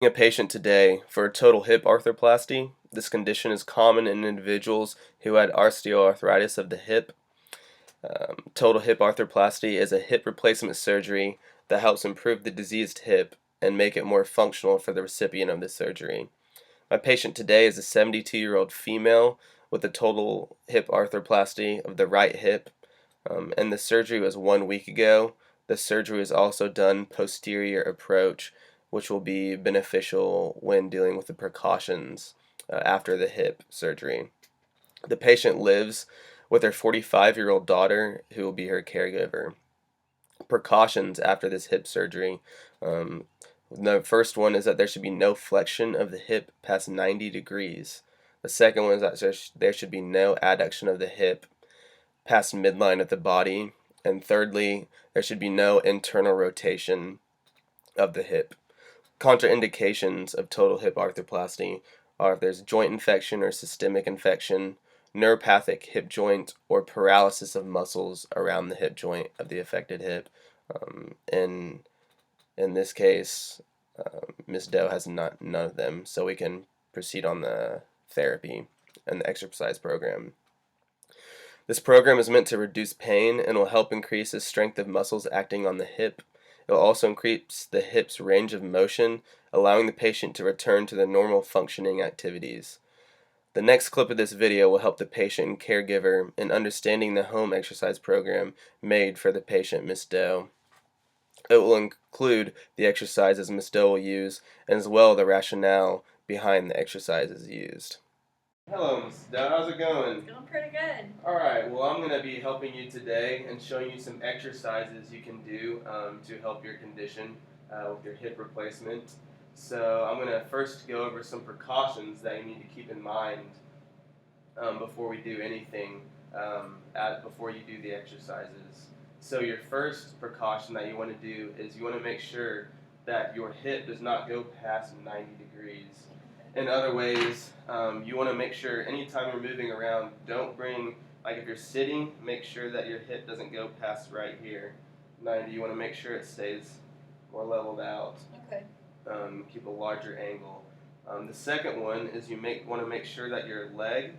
A patient today for total hip arthroplasty. This condition is common in individuals who had osteoarthritis of the hip. Total hip arthroplasty is a hip replacement surgery that helps improve the diseased hip and make it more functional for the recipient of the surgery. My patient today is a 72-year-old female with a total hip arthroplasty of the right hip, and the surgery was 1 week ago. The surgery is also done posterior approach, which will be beneficial when dealing with the precautions after the hip surgery. The patient lives with her 45-year-old daughter, who will be her caregiver. Precautions after this hip surgery. Um, the first one is that there should be no flexion of the hip past 90 degrees. The second one is that there should be no adduction of the hip past midline of the body. And thirdly, there should be no internal rotation of the hip. Contraindications of total hip arthroplasty are if there's joint infection or systemic infection, neuropathic hip joint, or paralysis of muscles around the hip joint of the affected hip. In this case, Ms. Doe has none of them, so we can proceed on the therapy and the exercise program. This program is meant to reduce pain and will help increase the strength of muscles acting on the hip. It will also increase the hip's range of motion, allowing the patient to return to their normal functioning activities. The next clip of this video will help the patient and caregiver in understanding the home exercise program made for the patient, Ms. Doe. It will include the exercises Ms. Doe will use, and as well the rationale behind the exercises used. Hello, Ms. Doe. How's it going? Going pretty good. Alright, well, I'm going to be helping you today and showing you some exercises you can do to help your condition with your hip replacement. So, I'm going to first go over some precautions that you need to keep in mind before we do anything, before you do the exercises. So, your first precaution that you want to do is you want to make sure that your hip does not go past 90 degrees. In other ways, you want to make sure anytime you're moving around, don't bring, like if you're sitting, make sure that your hip doesn't go past right here. 90, you want to make sure it stays more leveled out. Okay. Keep a larger angle. The second one is you want to make sure that your leg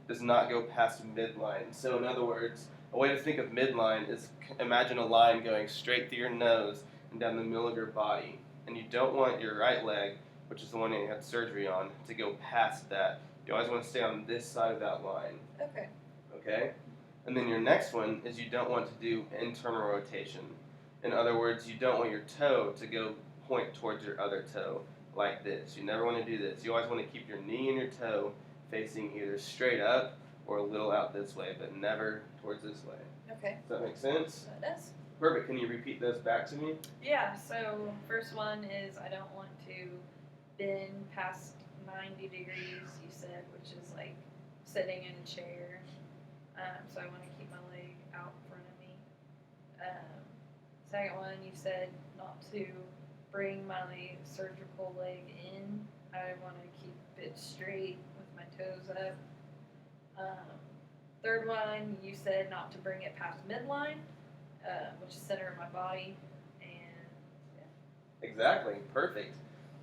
does not go past midline. So in other words, a way to think of midline is imagine a line going straight through your nose and down the middle of your body. And you don't want your right leg, which is the one that you had surgery on, to go past that. You always want to stay on this side of that line. Okay. Okay? And then your next one is you don't want to do internal rotation. In other words, you don't want your toe to go point towards your other toe like this. You never want to do this. You always want to keep your knee and your toe facing either straight up or a little out this way, but never towards this way. Okay. Does that make sense? That does. Perfect. Can you repeat those back to me? Yeah, so first one is I don't want to bend past 90 degrees, you said, which is like sitting in a chair. So I want to keep my leg out in front of me. Second one, you said not to bring my surgical leg in. I want to keep it straight with my toes up. Third one, you said not to bring it past midline, which is center of my body. And yeah. Exactly. Perfect.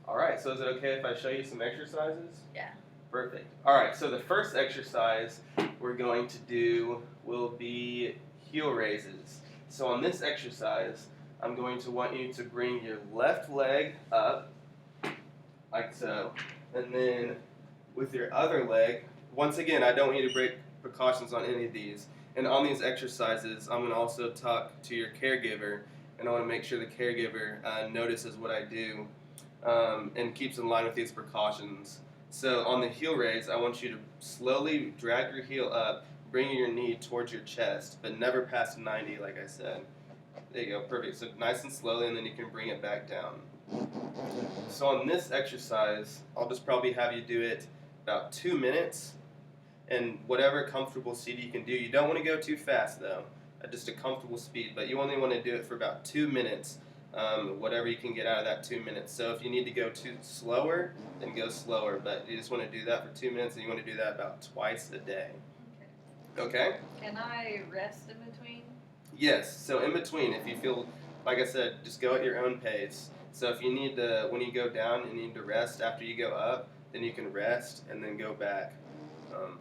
All right. So is it okay if I show you some exercises? Yeah. Perfect. All right. So the first exercise we're going to do will be heel raises. So on this exercise, I'm going to want you to bring your left leg up, like so, and then with your other leg, once again, I don't want you to break precautions on any of these. And on these exercises, I'm going to also talk to your caregiver, and I want to make sure the caregiver notices what I do and keeps in line with these precautions. So on the heel raise, I want you to slowly drag your heel up, bringing your knee towards your chest, but never past 90, like I said. There you go, perfect. So nice and slowly, and then you can bring it back down. So on this exercise, I'll just probably have you do it about 2 minutes, and whatever comfortable speed you can do. You don't want to go too fast, though. Just a comfortable speed, but you only want to do it for about 2 minutes, whatever you can get out of that 2 minutes. So if you need to go slower, then go slower, but you just want to do that for 2 minutes, and you want to do that about twice a day. Okay? Can I rest in between? Yes, so in between, if you feel, like I said, just go at your own pace. So if you need to, when you go down and you need to rest after you go up, then you can rest and then go back. Um,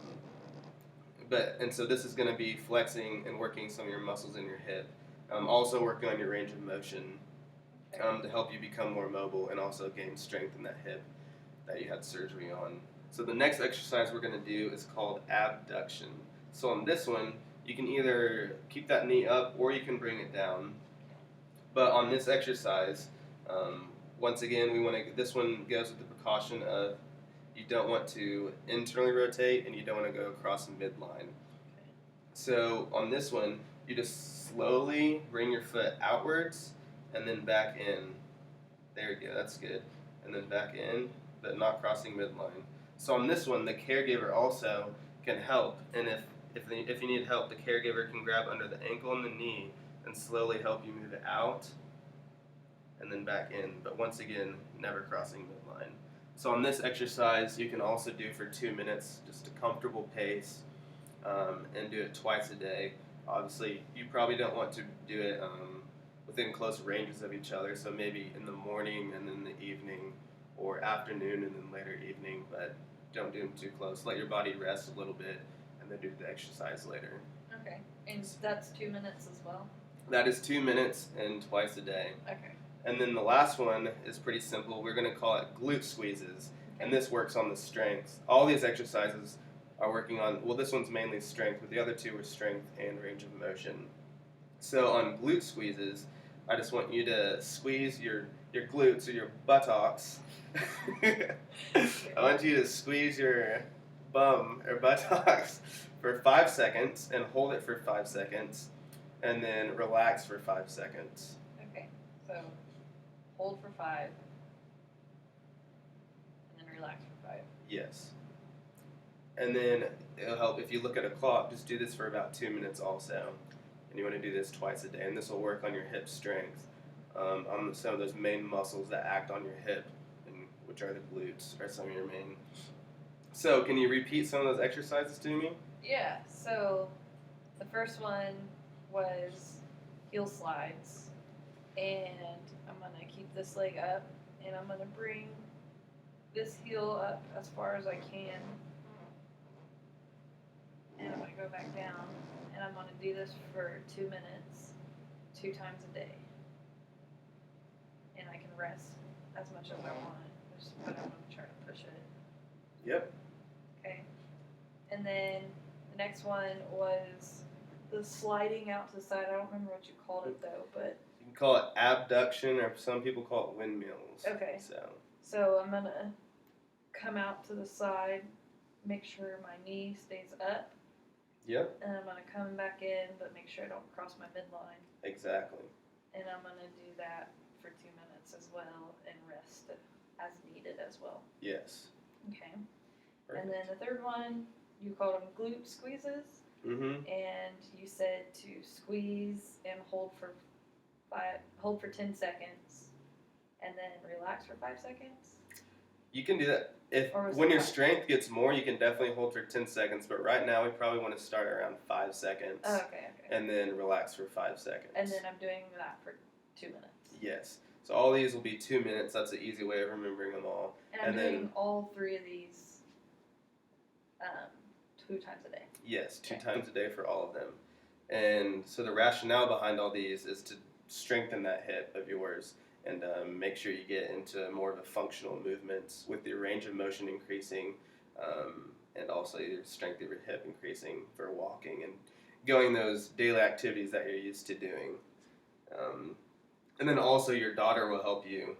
and so this is going to be flexing and working some of your muscles in your hip. Also working on your range of motion to help you become more mobile and also gain strength in that hip that you had surgery on. So the next exercise we're going to do is called abduction. So on this one, you can either keep that knee up or you can bring it down. But on this exercise, once again, this one goes with the precaution of you don't want to internally rotate and you don't want to go across the midline. So on this one, you just slowly bring your foot outwards and then back in. There you go, that's good. And then back in, but not crossing midline. So on this one, the caregiver also can help. And if you need help, the caregiver can grab under the ankle and the knee and slowly help you move it out and then back in. But once again, never crossing midline. So on this exercise, you can also do for 2 minutes, just a comfortable pace, and do it twice a day. Obviously, you probably don't want to do it within close ranges of each other, so maybe in the morning and then the evening, or afternoon and then later evening, but don't do them too close. Let your body rest a little bit, and then do the exercise later. Okay, and that's 2 minutes as well? That is 2 minutes and twice a day. Okay. And then the last one is pretty simple. We're going to call it glute squeezes, and this works on the strength. All these exercises are working on, well, this one's mainly strength, but the other two are strength and range of motion. So on glute squeezes, I just want you to squeeze your glutes or your buttocks. I want you to squeeze your bum or buttocks for 5 seconds and hold it for 5 seconds, and then relax for 5 seconds. Okay, so hold for 5, and then relax for 5. Yes. And then it'll help if you look at a clock, just do this for about 2 minutes also. And you want to do this twice a day, and this will work on your hip strength, on some of those main muscles that act on your hip, which are the glutes, are some of your main. So can you repeat some of those exercises to me? Yeah, so the first one was heel slides, and I'm going to keep this leg up, and I'm going to bring this heel up as far as I can, and I'm going to go back down, and I'm going to do this for 2 minutes, 2 times a day, and I can rest as much as I want, but I'm going to try to push it. Yep. Okay, and then the next one was the sliding out to the side. I don't remember what you called it though, but you can call it abduction, or some people call it windmills. Okay. So I'm gonna come out to the side, make sure my knee stays up. Yep. And I'm gonna come back in, but make sure I don't cross my midline. Exactly. And I'm gonna do that for 2 minutes as well, and rest as needed as well. Yes. Okay. Perfect. And then the third one, you called them glute squeezes. Mm-hmm. And you said to squeeze and hold for 10 seconds, and then relax for 5 seconds. You can do that when your strength gets more. You can definitely hold for 10 seconds, but right now we probably want to start around 5 seconds. Oh, okay. And then relax for 5 seconds. And then I'm doing that for 2 minutes. Yes. So all these will be 2 minutes. That's an easy way of remembering them all. And I'm doing all 3 of these 2 times a day. Yes, 2 times a day for all of them. And so the rationale behind all these is to strengthen that hip of yours and make sure you get into more of a functional movements with your range of motion increasing, and also your strength of your hip increasing for walking and going those daily activities that you're used to doing. And then also your daughter will help you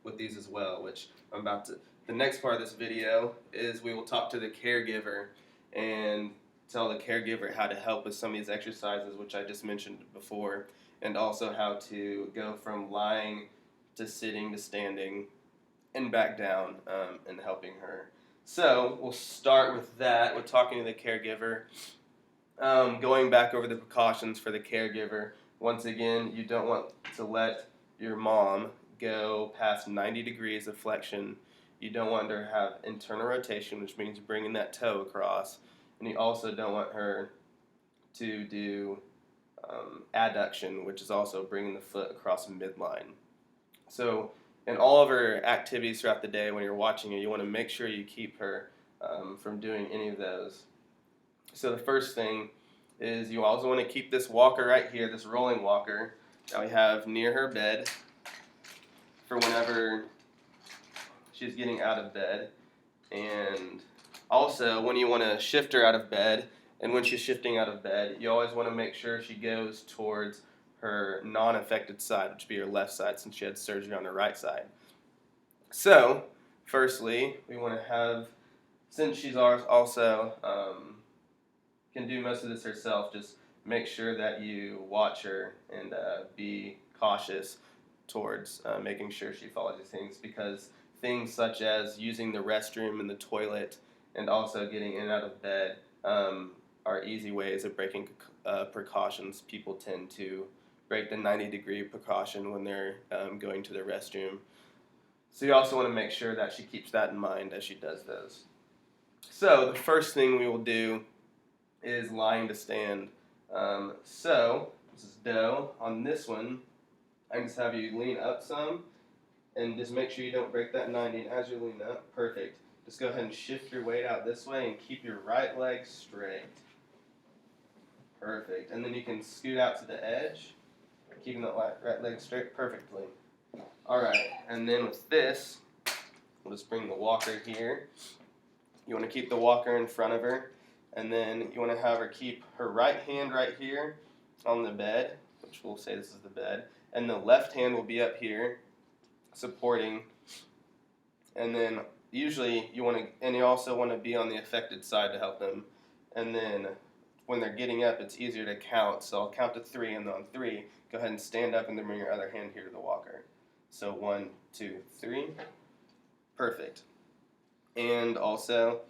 with these as well, which I'm about to. The next part of this video is we will talk to the caregiver and tell the caregiver how to help with some of these exercises, which I just mentioned before, and also how to go from lying to sitting to standing and back down, and helping her. So we'll start with that. We're talking to the caregiver, going back over the precautions for the caregiver. Once again, you don't want to let your mom go past 90 degrees of flexion. You don't want her to have internal rotation, which means bringing that toe across. And you also don't want her to do adduction, which is also bringing the foot across midline. So in all of her activities throughout the day, when you're watching her, you want to make sure you keep her from doing any of those. So the first thing is you also want to keep this walker right here, this rolling walker that we have near her bed for whenever she's getting out of bed. And also, when you want to shift her out of bed, and when she's shifting out of bed, you always want to make sure she goes towards her non-affected side, which would be her left side, since she had surgery on her right side. So, firstly, we want to have, since she's also can do most of this herself, just make sure that you watch her and be cautious towards making sure she follows these things, because things such as using the restroom and the toilet and also getting in and out of bed are easy ways of breaking precautions. People tend to break the 90-degree precaution when they're going to the restroom. So you also want to make sure that she keeps that in mind as she does those. So the first thing we will do is lying to stand. So this is dough. On this one, I can just have you lean up some and just make sure you don't break that 90. And as you lean up, perfect. Just go ahead and shift your weight out this way and keep your right leg straight. Perfect. And then you can scoot out to the edge, keeping that right leg straight perfectly. All right. And then with this, we'll just bring the walker here. You want to keep the walker in front of her. And then you want to have her keep her right hand right here on the bed, which we'll say this is the bed. And the left hand will be up here, supporting. And then usually you want to, and you also want to be on the affected side to help them. And then when they're getting up, it's easier to count. So I'll count to 3, and then on 3, go ahead and stand up and then bring your other hand here to the walker. So 1, 2, 3. Perfect. And also,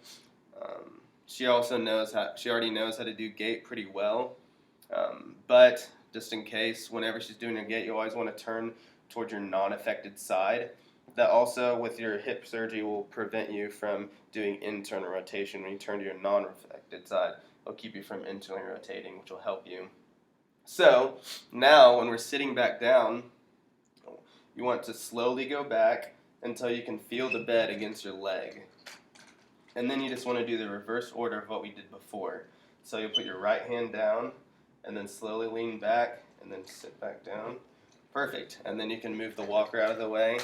she already knows how to do gait pretty well. But just in case, whenever she's doing her gait, you always want to turn towards your non-affected side. That also, with your hip surgery, will prevent you from doing internal rotation. When you turn to your non-affected side, it'll keep you from internally rotating, which will help you. So now, when we're sitting back down, you want to slowly go back until you can feel the bed against your leg. And then you just want to do the reverse order of what we did before. So you'll put your right hand down, and then slowly lean back, and then sit back down. Perfect. And then you can move the walker out of the way.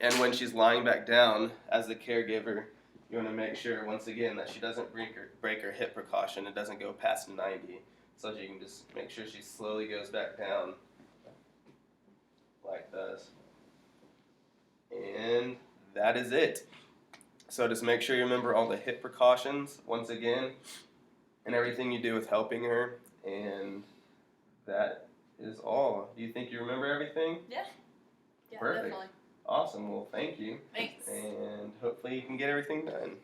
And when she's lying back down, as the caregiver, you want to make sure, once again, that she doesn't break her hip precaution. It doesn't go past 90. So you can just make sure she slowly goes back down, like this. And that is it. So just make sure you remember all the hip precautions, once again, and everything you do with helping her. And that is all. Do you think you remember everything? Yeah. Yeah, Perfect. definitely. Awesome. Well, thank you. Thanks. And hopefully you can get everything done.